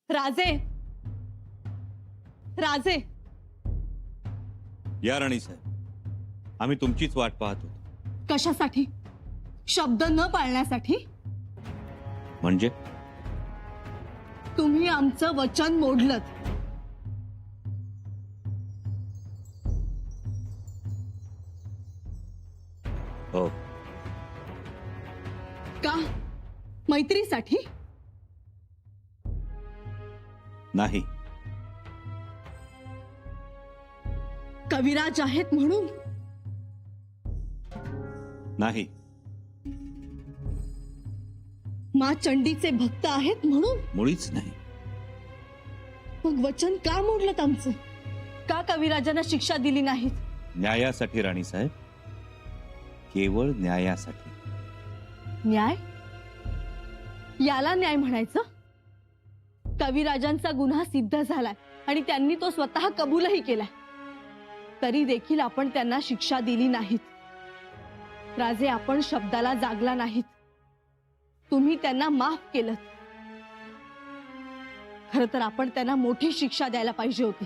राजे, राजे, या राणी साहेब, आम्ही तुमचीच वाट पाहत होतो. कशासाठी? शब्द न पाळण्यासाठी? म्हणजे तुम्ही आमचं वचन मोडलत. हो, का? मैत्रीसाठी? नाही. कविराज आहेत म्हणून? नाही. माँ चंडीचे भक्त आहेत म्हणून? मुळीच नाही. मग वचन का मोडलत आमचं? का कविराजांना शिक्षा दिली नाहीत? न्यायासाठी राणी साहेब, केवळ न्यायासाठी. न्याय? याला न्याय म्हणायचं? कविराजांचा गुन्हा सिद्ध झालाय आणि त्यांनी तो स्वतः कबूलही केलाय, तरी देखील आपण त्यांना शिक्षा दिली नाहीत. राजे, आपण शब्दाला जागला नाहीत. तुम्ही त्यांना माफ केलं. खरं तर आपण त्यांना मोठी शिक्षा द्यायला पाहिजे होती.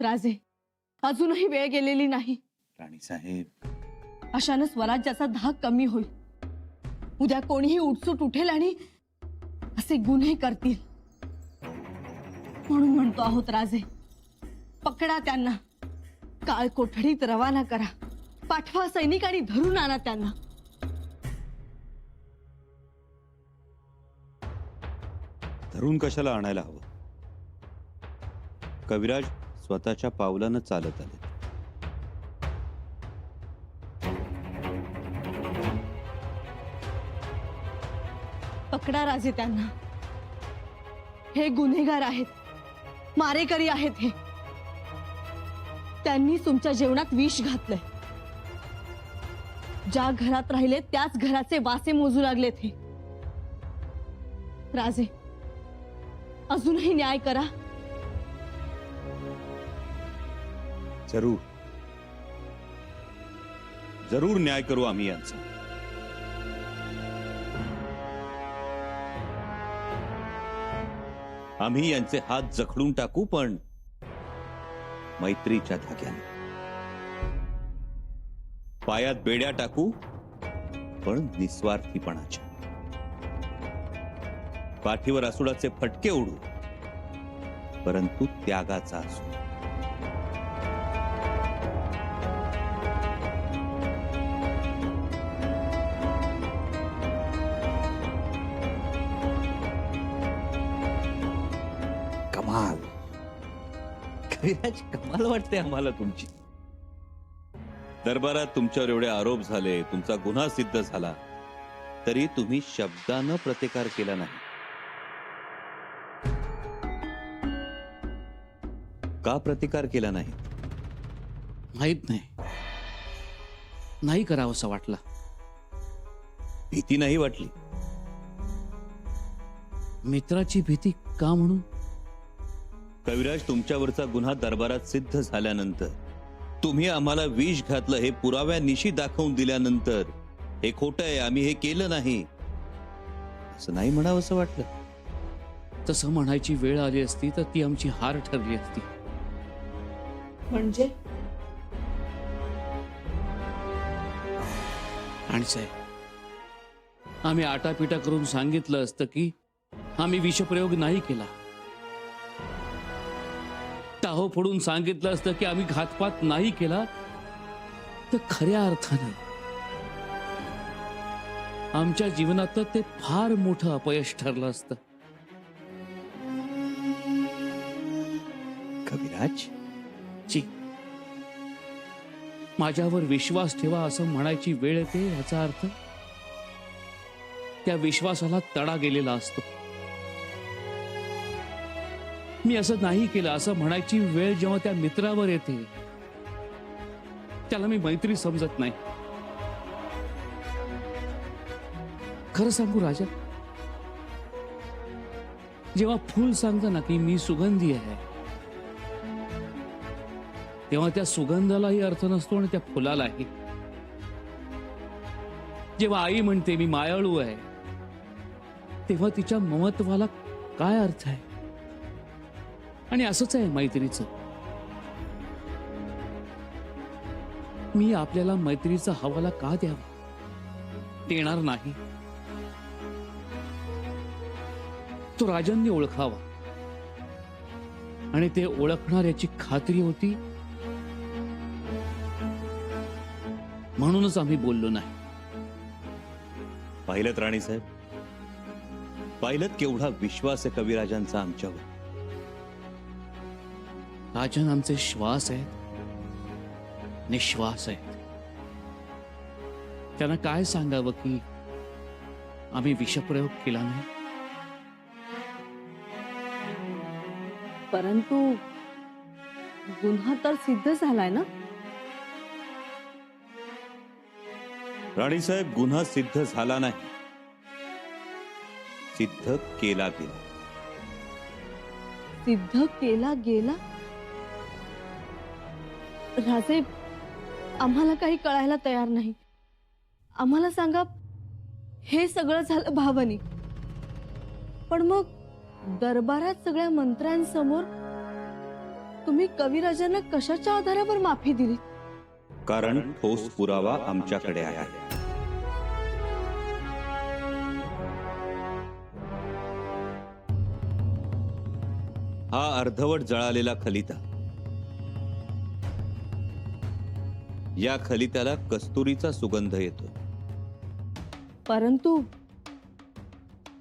राजे, अजूनही वेळ गेलेली नाही. राणी साहेब, अशानं स्वराज्याचा धाक कमी होईल. उद्या कोणीही उठसूट उठेल आणि असे गुन्हे करतील. म्हणून म्हणतो आहोत राजे, पकडा त्यांना, काळ कोठडीत रवाना करा, पाठवा सैनिकांनी धरून आणा त्यांना. धरून कशाला आणायला हवं? कविराज स्वतःच्या पावलानं चालत आले. पकडा राजे त्यांना. हे गुन्हेगार आहेत, मारेकरी आहेत. हे त्यांनी तुमच्या जेवणात विष घातलंय. ज्या घरात राहिले त्याच घराचे वासे मोजू लागलेत हे. राजे, अजूनही न्याय करा. जरूर जरूर न्याय करू आम्ही यांचा. आम्ही यांचे हात जखडून टाकू, पण मैत्रीच्या धाग्याने. पायात बेड्या टाकू, पण निस्वार्थीपणाच्या. पाठीवर असुडाचे फटके उडू, परंतु त्यागाचा असू. कमाल, कविराज, कमाल वाटते आम्हाला तुमची. दरबारात तुमच्यावर एवढे आरोप झाले, तुमचा गुन्हा सिद्ध झाला, तरी तुम्ही शब्दानं प्रतिकार केला नाही. का प्रतिकार केला नाही? माहित नाही. नाही करावंसं वाटलं. भीती नाही वाटली? मित्राची भीती का म्हणून? कविराज, तुमच्यावरचा गुन्हा दरबारात सिद्ध झाल्यानंतर, तुम्ही आम्हाला विष घातलं हे पुराव्यानिशी दाखवून दिल्यानंतर, हे खोटं आहे, आम्ही हे केलं नाही, असं नाही म्हणावंसं वाटलं? तसं म्हणायची वेळ आली असती तर ती आमची हार ठरली असती. म्हणजे आणि साहेब, आम्ही आटापिटा करून सांगितलं असतं की आम्ही विषप्रयोग नाही केला. टाहो फोडून सांगितलं असतं की आम्ही घातपात नाही केला, तर खऱ्या अर्थानं आमच्या जीवनातलं ते फार मोठं अपयश ठरलं असतं. कविराज, माझ्यावर विश्वास ठेवा असं म्हणायची वेळ येते, याचा अर्थ त्या विश्वासाला तडा गेलेला असतो. मी असं नाही केलं असं म्हणायची वेळ जेव्हा त्या मित्रावर येते, त्याला मी मैत्री समजत नाही. खरं सांगू राजा, जेव्हा फूल सांगतं ना की मी सुगंधी आहे, तेव्हा त्या सुगंधालाही अर्थ नसतो आणि त्या फुलालाही. जेव्हा आई म्हणते मी मायाळू आहे, तेव्हा तिच्या ममत्वाला काय अर्थ आहे? आणि असंच आहे मैत्रीचं. मी आपल्याला मैत्रीचा हवाला का द्यावा? देणार नाही. तो राजांनी ओळखावा आणि ते ओळखणार याची खात्री होती, म्हणूनच आम्ही बोललो नाही. पाहिलं राणीसाहेब, पाहिलं केवढा विश्वास आहे कविराजांचा आमच्यावर. राजन आमचे श्वास आहेत, निश्वास आहेत. त्यांना काय सांगावं की आम्ही विषप्रयोग केला नाही? परंतु गुन्हा तर सिद्ध झालाय ना. राणीसाहेब, गुन्हा सिद्ध झाला नाही, सिद्ध केला गेला. सिद्ध केला गेला. राजे, आम्हाला काही कळायला तयार नाही. आम्हाला सांगा, हे सगळं झालं भावनी, पण मग दरबारात सगळ्या मंत्र्यांसमोर तुम्ही कविराजांना कशाच्या आधारावर माफी दिली? कारण ठोस पुरावा आमच्याकडे आहे. हा अर्धवट जळालेला खलिता, या खलित्याला कस्तुरीचा सुगंध येतो. परंतु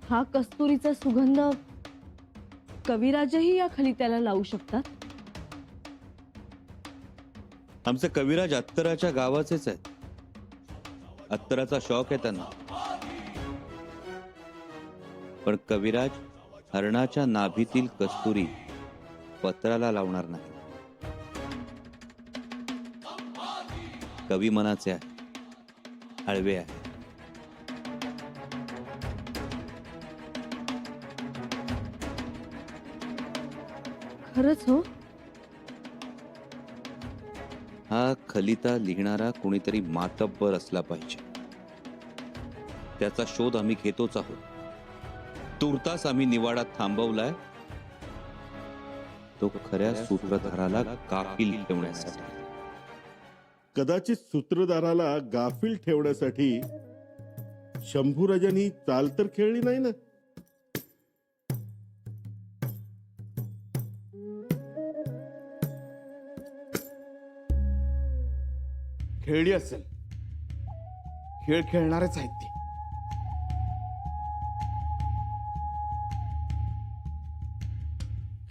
हा कस्तुरीचा सुगंध कविराजही या खलित्याला लावू शकतात. आमचे कविराज अत्तराच्या गावाचेच आहेत. अत्तराचा शौक आहे त्यांना. पण कविराज हरणाच्या नाभीतील कस्तुरी पत्राला लावणार नाही. कवी मनाचे आहे, हळवे आहे. खरंच हो. हा खलिता लिहिणारा कोणीतरी मातब्बर असला पाहिजे. त्याचा शोध आम्ही घेतोच आहोत. तुर्तास आम्ही निवाडा थांबवलाय, तो खऱ्या सूत्रधाराला गाफील ठेवण्यासाठी. कदाचित सूत्रधाराला गाफील ठेवण्यासाठी शंभूराजांनी चाल तर खेळली नाही ना. खेळली असेल. खेळ खेळणारेच आहेत ते.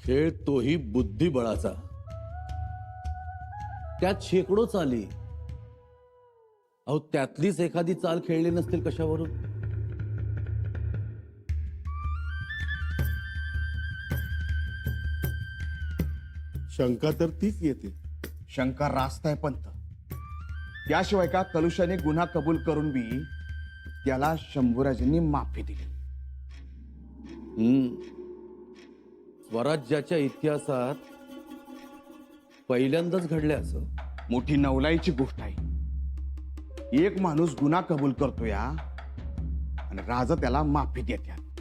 खेळ तोही बुद्धिबळाचा. त्यात शेकडो चाली. अहो, त्यातलीच एखादी चाल खेळली नसतील कशावरून? शंका तर तीच येते. शंका रास्त आहे पंत. त्याशिवाय का कलुषाने गुन्हा कबूल करून बी त्याला शंभूराजांनी माफी दिली. स्वराज्याच्या इतिहासात पहिल्यांदाच घडले असं. मोठी नवलाईची गोष्ट आहे. एक माणूस गुन्हा कबूल करतो या आणि राजा त्याला माफी देत्यात.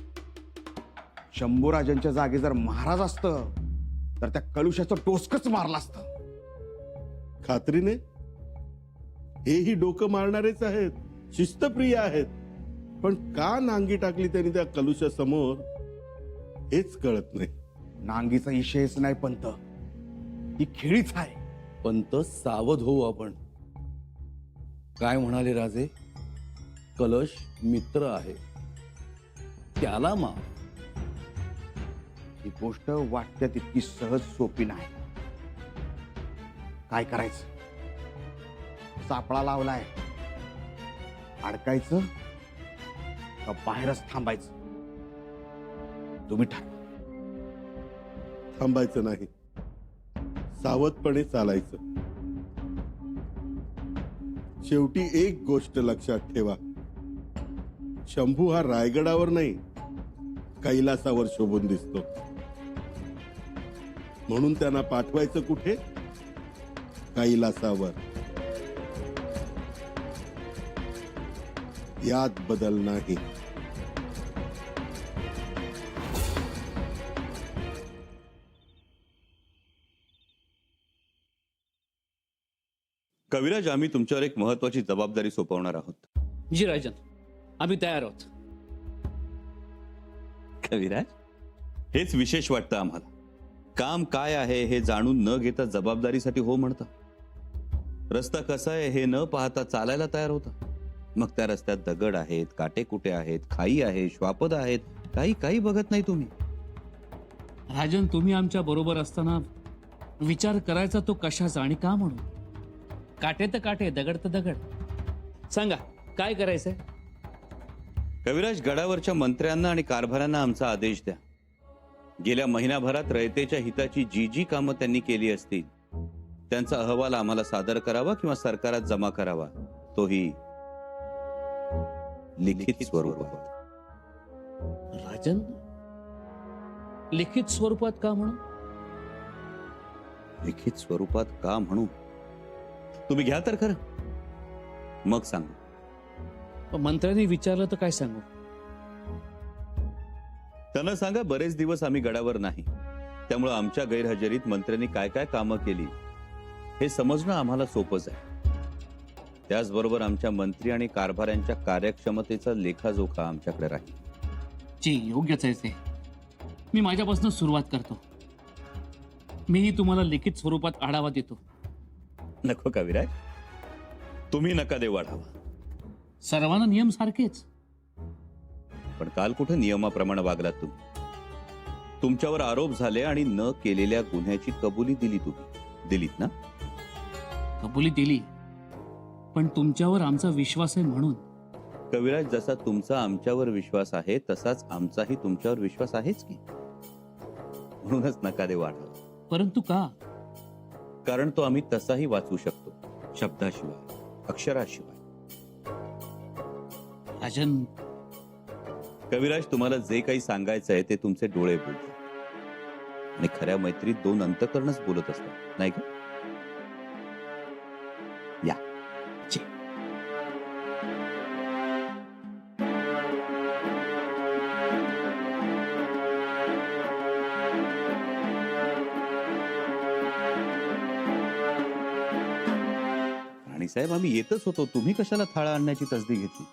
शंभूराजांच्या जागी जर महाराज असत तर त्या कलुषाचं टोचकच मारलं असतं. खात्रीने हेही डोकं मारणारेच आहेत, शिस्तप्रिय आहेत. पण का नांगी टाकली त्यांनी त्या कलुषा समोर हेच कळत नाही. नांगीचा विषयच नाही पंत. ही खेळीच आहे. पंत, सावध होऊ आपण. काय म्हणाले राजे? कलश मित्र आहे, त्याला माफ. ही गोष्ट वाटते तितकी सहज सोपी नाही. काय करायचं? सापळा लावलाय. अडकायचं का बाहेरच थांबायचं? तुम्ही ठरवा. थांबायचं नाही, सावधपणे चालायचं. शेवटी एक गोष्ट लक्षात ठेवा, शंभू हा रायगडावर नाही कैलासावर शोभून दिसतो. म्हणून त्यांना पाठवायचं कुठे? कैलासावर. यात बदल नाही. कविराज, आम्ही तुमच्यावर एक महत्वाची जबाबदारी सोपवणार आहोत. जी राजन, आम्ही तयार आहोत. कविराज, हेच विशेष वाटतं आम्हाला. काम काय आहे हे जाणून न घेता जबाबदारीसाठी हो म्हणता. रस्ता कसा आहे हे न पाहता चालायला तयार होता. मग त्या रस्त्यात दगड आहेत, काटेकुटे आहेत, खाई आहे, श्वापद आहेत, काही काही बघत नाही तुम्ही. राजन, तुम्ही आमच्या बरोबर असताना विचार करायचा तो कशाचा आणि का म्हणून. काटे तर काटे, दगड तर दगड. सांगा काय करायचंय. कविराज, गडावरच्या मंत्र्यांना आणि कारभाऱ्यांना आमचा आदेश द्या. गेल्या महिनाभरात रयतेच्या हिताची जी जी कामं त्यांनी केली असतील त्यांचा अहवाल आम्हाला सादर करावा किंवा सरकारात जमा करावा, तोही लिखित स्वरूपात. राजन, लिखित स्वरूपात का म्हणून. लिखित स्वरूपात का म्हणू, तुम्ही घ्या तर खरं, मग सांगू. मंत्र्यांनी विचारलं तर काय सांगू. त्यांना सांगा बरेच दिवस आम्ही गडावर नाही, त्यामुळे आमच्या गैरहजेरीत मंत्र्यांनी काय काय कामं केली हे समजणं आम्हाला सोपंच आहे. त्याचबरोबर आमच्या मंत्री आणि कारभाऱ्यांच्या कार्यक्षमतेचा लेखाजोखा आमच्याकडे राहील. जी, योग्यच आहे ते. मी माझ्यापासून सुरुवात करतो. मीही तुम्हाला लिखित स्वरूपात आढावा देतो. नको कविराज, तुम्ही नका देऊ आढावा. सर्वांना नियम सारखेच. पण काल कुठे नियमाप्रमाणे वागलात तुम्ही. तुमच्यावर आरोप झाले आणि न केलेल्या गुन्ह्याची कबुली दिली तुम्ही. दिलीत ना. कबुली दिली, पण तुमच्यावर आमचा विश्वास आहे म्हणून. कविराज, जसा तुमचा आमच्यावर विश्वास आहे तसाच आमचाही तुमच्यावर विश्वास आहेच की. म्हणूनच नका देऊ आढावा. परंतु का. कारण तो आम्ही तसाही वाचू शकतो, शब्दाशिवाय, अक्षराशिवाय. राजन, कविराज, तुम्हाला जे काही सांगायचं आहे ते तुमचे डोळे बोलतात. आणि खऱ्या मैत्रीत दोन अंतःकरणच बोलत असतात, नाही का. या. जी. राणीसाहेब, आम्ही येतच होतो, तुम्ही कशाला थाळा आणण्याची तसदी घेतली.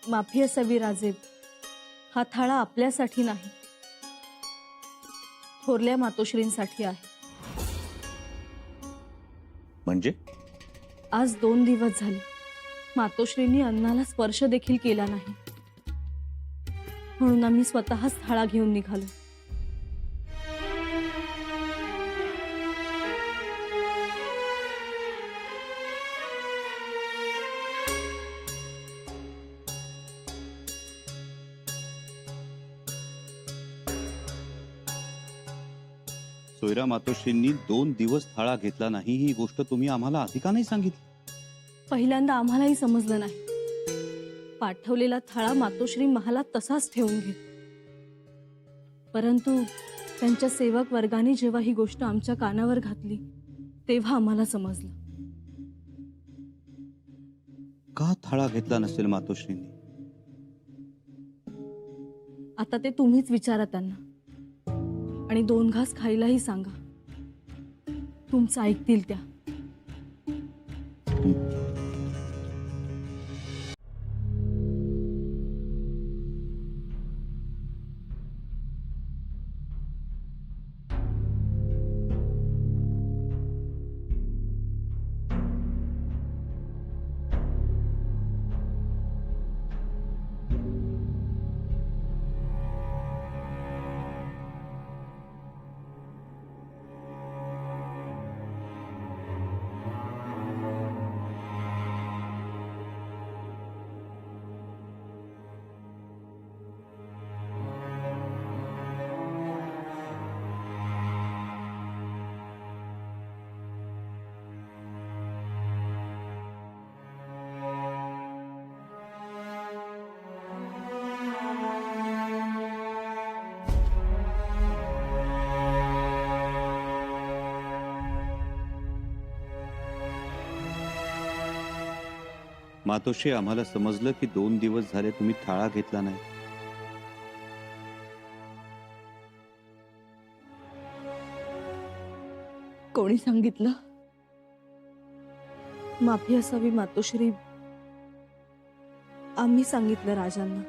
माफी असावी राजे, हा थाळा आपल्यासाठी नाही, थोरल्या मातोश्रींसाठी आहे. म्हणजे आज 2 दिवस झाले मातोश्रींनी अन्नाला स्पर्श देखील केला नाही, म्हणून आम्ही स्वतःच थाळा घेऊन निघालो. सोयरा मातोश्रींनी 2 दिवस थाळा घेतला नाही ही गोष्ट तुम्ही आम्हाला आधी का नाही सांगितली. पहिल्यांदा आम्हालाही समजलं नाही. पाठवलेला थाळा मातोश्री महालात तसाच ठेवून घेत. परंतु त्यांच्या सेवक वर्गाने जेव्हा ही गोष्ट आमच्या कानावर घातली तेव्हा आम्हाला समजलं. का थाळा घेतला नसेल मातोश्रींनी. आता ते तुम्हीच विचारा त्यांना आणि 2 घास खायलाही सांगा. तुमचं ऐकतील त्या. मातोश्री, आम्हाला समजलं की 2 दिवस झाले तुम्ही थाळा घेतला नाही. कोणी सांगितलं. माफी असावी मातोश्री. आम्ही सांगितलं राजांना.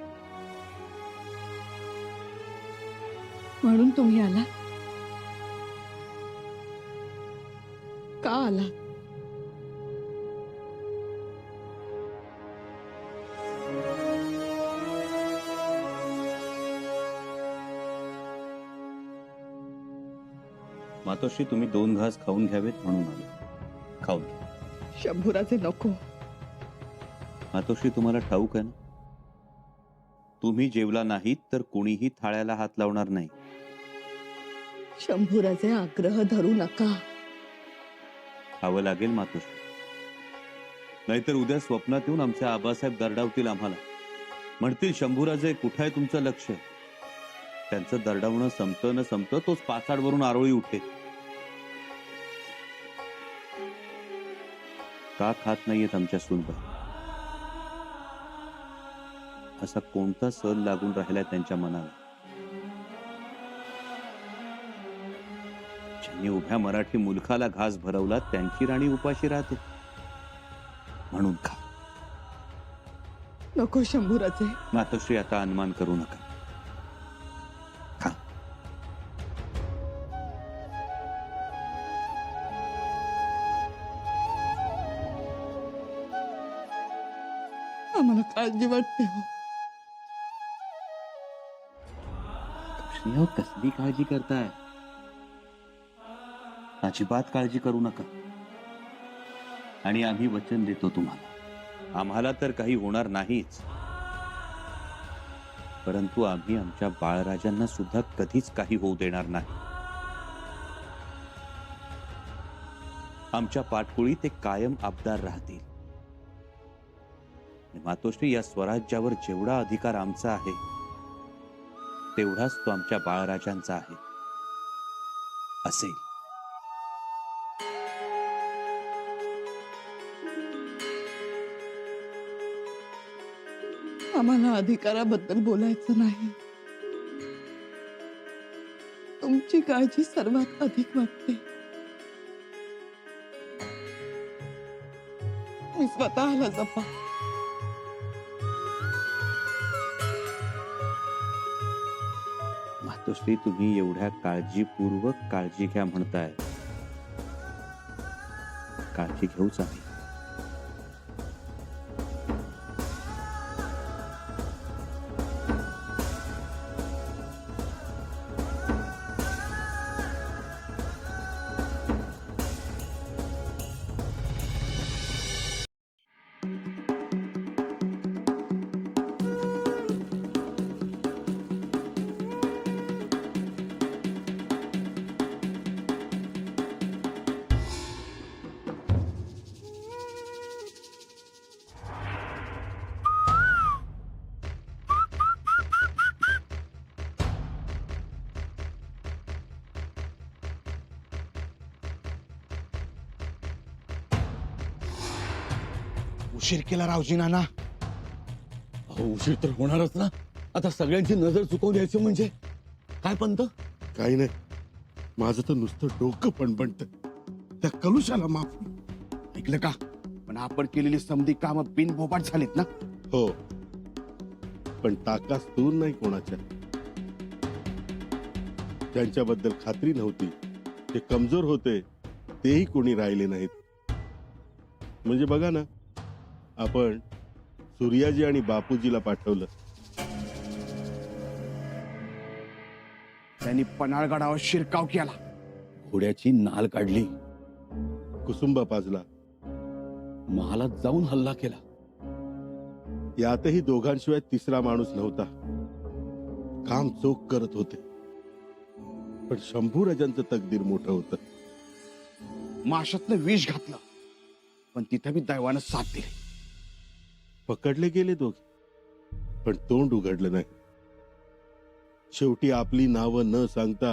म्हणून तुम्ही आला? का आला? मातोश्री तुम्ही 2 घास खाऊन घ्यावेत म्हणून आलो. खाऊन घ्या. शंभूराजे नको. मातोश्री तुम्हाला ठाऊक आहे ना, तुम्ही जेवला नाहीत तर कुणीही थाळ्याला हात लावणार नाही. शंभूराजे आग्रह धरू नका. खावं लागेल मातोश्री, नाहीतर उद्या स्वप्नात येऊन आमचे आबासाहेब दरडावतील आम्हाला. म्हणतील शंभूराजे कुठं आहे तुमचं लक्ष. त्यांचं दरडावणं संपतं न संपतं तोच पाचाडवरून आरोळी उठे. का खात नाहीयेत आमच्या सूनबाई? असा कोणता सल लागून राहिलाय त्यांच्या मनाला? ज्यांनी उभ्या मराठी मुलखाला घास भरवला त्यांची राणी उपाशी राहते. म्हणून खा. नको शंभूराजे. मातोश्री आता अनुमान करू नका. खा. आम्हाला काळजी वाटते हो. श्रीराव, कसली काळजी करताय? अजिबात काळजी करू नका. आणि आम्ही वचन देतो तुम्हाला, आम्हाला तर काही होणार नाहीच, परंतु आम्ही आमच्या बाळराजांना सुद्धा कधीच काही होऊ देणार नाही. आमच्या पाठकुळी ते कायम आबदार राहतील. मातोश्री, या स्वराज्यावर जेवढा अधिकार आमचा आहे तेवढाच तो आमच्या बाळराजांचा आहे असेल. आम्हाला अधिकाराबद्दल बोलायचं नाही. तुमची काळजी सर्वात अधिक वाटते. मी स्वतःला जपा. मातोश्री, तुम्ही एवढ्या काळजीपूर्वक काळजी घ्या म्हणताय, काळजी घेऊच आम्ही. उशीर केला रावजी नाना. अहो, उशीर तर होणारच ना. आता सगळ्यांची नजर चुकवून द्यायचं म्हणजे काय पंत? काही नाही, माझं तर नुसतं डोकं पण त्या कलुशाला माफ. ऐकलं का? पण आपण केलेली समधी कामं बिनबोबाट झालीत ना. हो, पण ताकास दूर नाही कोणाच्या. ज्यांच्याबद्दल खात्री नव्हती, ते कमजोर होते, तेही कोणी राहिले नाहीत. म्हणजे बघा ना, आपण सूर्याजी आणि बापूजीला पाठवलं. त्यांनी पन्हाळगडावर शिरकाव केला. घोड्याची नाल काढली, कुसुंबा पाजला, महालात जाऊन हल्ला केला. यातही दोघांशिवाय तिसरा माणूस नव्हता. काम चोख करत होते. पण शंभूराजांचं तकदीर मोठं होतं. माशातनं विष घातलं, पण तिथं मी दैवानं साथ दिली. पकडले गेले दोघे, पण तोंड उघडलं नाही. शेवटी आपली नावं न सांगता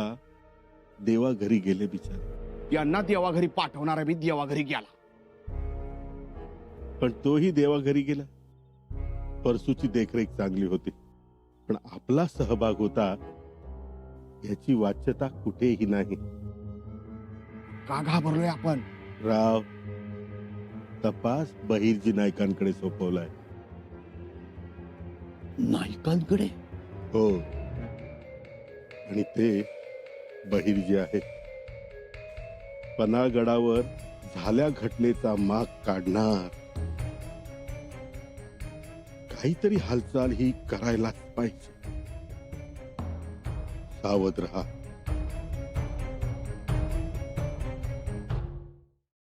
देवा घरी गेले बिचारे. यांना देवाघरी पाठवणारा मी देवाघरी गेला. पण तोही देवा घरी गेला. परसूची देखरेख चांगली होती, पण आपला सहभाग होता याची वाच्यता कुठेही नाही. का घाबरलोय आपण? राव, तपास बहिर्जी नायकांकडे सोपवलाय. नायकांकडे? हो, आणि ते बहिर्जी आहेत. पन्हाळगडावर झाल्या घटनेचा माग काढणार. काहीतरी हालचाल ही करायलाच पाहिजे. सावध रहा.